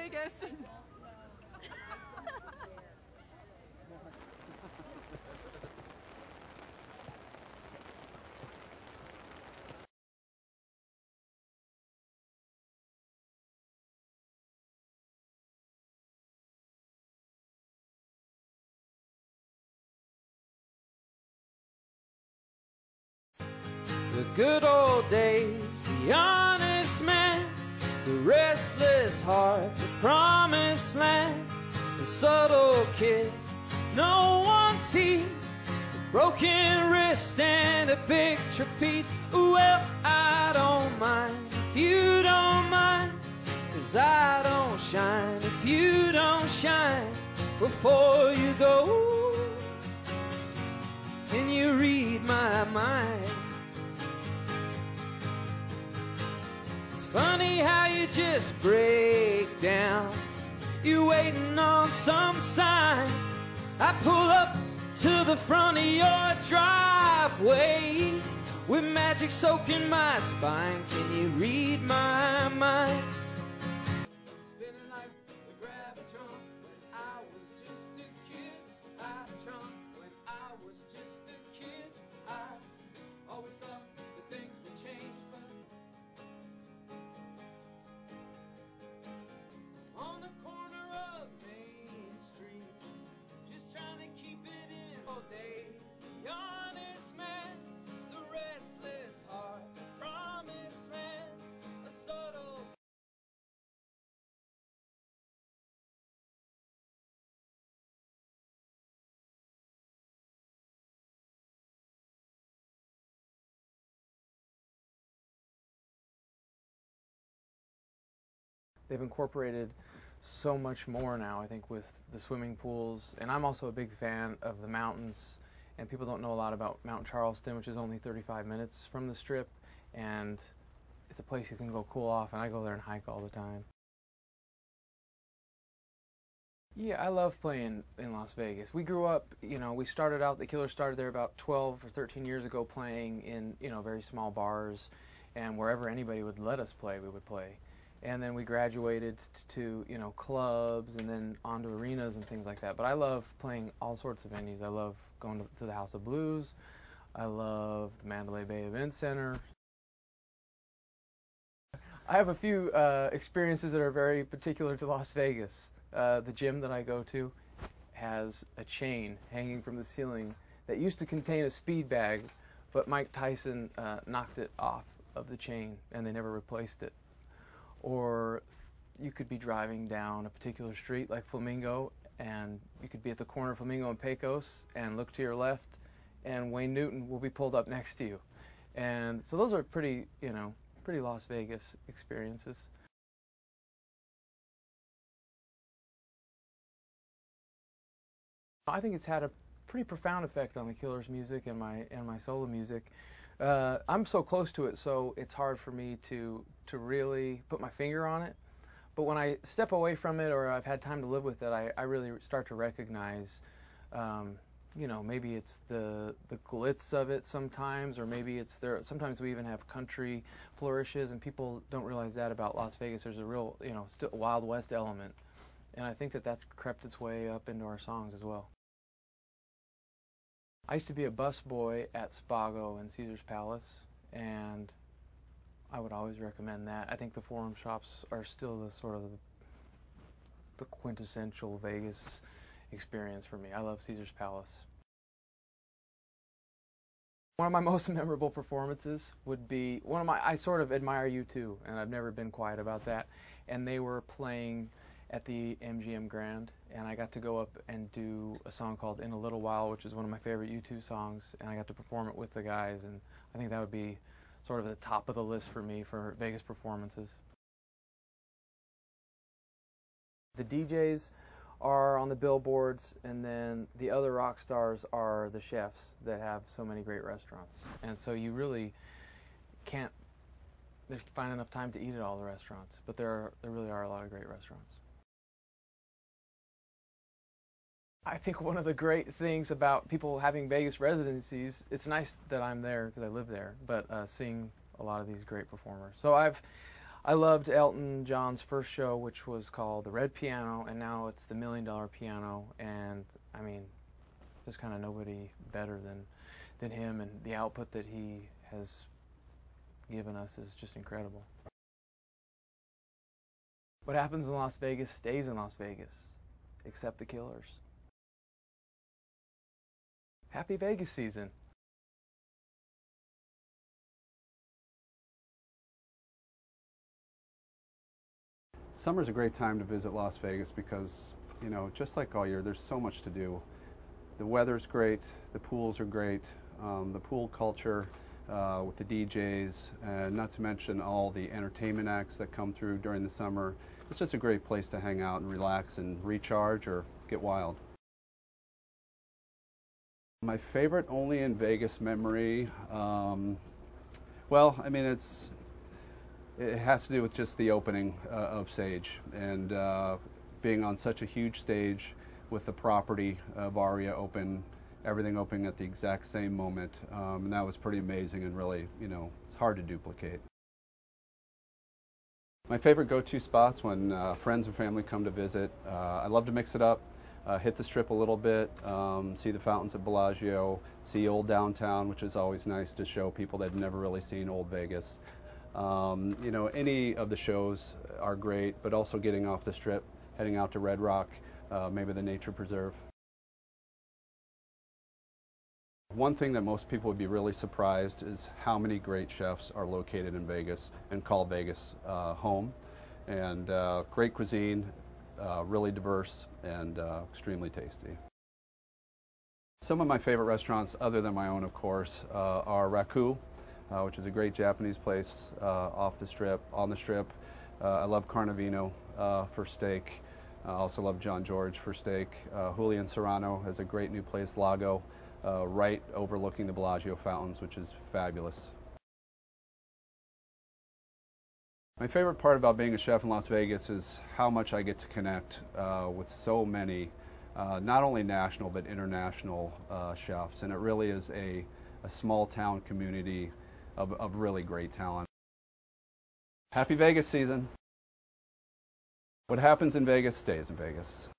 Vegas. The good old days, the honest man, the restless heart, the promised land, the subtle kiss no one sees, the broken wrist and a picture piece. Well, I don't mind if you don't mind, 'cause I don't shine if you don't shine. Before you go and you read my mind, funny how you just break down. You're waiting on some sign. I pull up to the front of your driveway with magic soaking my spine. Can you read my mind? Spinning like the gravitron. When I was just a kid, I drunk. When I was just a kid, I always thought that things would change, but on the corner of Main Street, just trying to keep it in all days. The honest man, the restless heart, the promised land, a subtle. They've incorporated so much more now, I think, with the swimming pools. And I'm also a big fan of the mountains. And people don't know a lot about Mount Charleston, which is only 35 minutes from the Strip. And it's a place you can go cool off, and I go there and hike all the time. Yeah, I love playing in Las Vegas. We grew up, you know, we started out, the Killers started there about 12 or 13 years ago playing in, you know, very small bars. And wherever anybody would let us play, we would play. And then we graduated to, you know, clubs and then onto arenas and things like that. But I love playing all sorts of venues. I love going to the House of Blues. I love the Mandalay Bay Event Center. I have a few experiences that are very particular to Las Vegas. The gym that I go to has a chain hanging from the ceiling that used to contain a speed bag, but Mike Tyson knocked it off of the chain and they never replaced it. Or you could be driving down a particular street like Flamingo, and you could be at the corner of Flamingo and Pecos and look to your left, and Wayne Newton will be pulled up next to you. And so those are pretty, you know, pretty Las Vegas experiences. I think it's had a pretty profound effect on the Killers' music and my solo music. I'm so close to it, so it's hard for me to really put my finger on it. But when I step away from it, or I've had time to live with it, I really start to recognize, you know, maybe it's the glitz of it sometimes, or maybe it's there. Sometimes we even have country flourishes, and people don't realize that about Las Vegas. There's a real, you know, still Wild West element, and I think that that's crept its way up into our songs as well. I used to be a busboy at Spago and Caesar's Palace, and I would always recommend that. I think the Forum Shops are still the sort of the quintessential Vegas experience for me. I love Caesar's Palace. One of my most memorable performances would be I sort of admire U2, and I've never been quiet about that. And they were playing at the MGM Grand, and I got to go up and do a song called In a Little While, which is one of my favorite U2 songs, and I got to perform it with the guys, and I think that would be sort of the top of the list for me for Vegas performances. The DJs are on the billboards, and then the other rock stars are the chefs that have so many great restaurants. And so you really can't find enough time to eat at all the restaurants, but there really are a lot of great restaurants. I think one of the great things about people having Vegas residencies, it's nice that I'm there because I live there, but seeing a lot of these great performers. So I've I loved Elton John's first show, which was called The Red Piano, and now it's the $1 Million Piano, and I mean, there's kind of nobody better than him, and the output that he has given us is just incredible. What happens in Las Vegas stays in Las Vegas, except the killers. Happy Vegas season. Summer's a great time to visit Las Vegas because, you know, just like all year, there's so much to do. The weather's great, the pools are great, the pool culture with the DJs, not to mention all the entertainment acts that come through during the summer. It's just a great place to hang out and relax and recharge or get wild. My favorite only in Vegas memory, well, I mean, it has to do with just the opening of Sage and being on such a huge stage with the property of ARIA open, everything opening at the exact same moment, and that was pretty amazing and really, you know, it's hard to duplicate. My favorite go-to spots when friends and family come to visit, I love to mix it up, hit the Strip a little bit, see the fountains at Bellagio, see old downtown, which is always nice to show people that have never really seen old Vegas. You know, any of the shows are great, but also getting off the Strip, heading out to Red Rock, maybe the Nature Preserve. One thing that most people would be really surprised is how many great chefs are located in Vegas and call Vegas home. And great cuisine, really diverse, and extremely tasty. Some of my favorite restaurants, other than my own of course, are Raku, which is a great Japanese place off the Strip, on the Strip. I love Carnavino for steak. I also love John George for steak. Julian Serrano has a great new place, Lago, right overlooking the Bellagio fountains, which is fabulous. My favorite part about being a chef in Las Vegas is how much I get to connect with so many, not only national but international chefs, and it really is a small town community of really great talent. Happy Vegas season. What happens in Vegas stays in Vegas.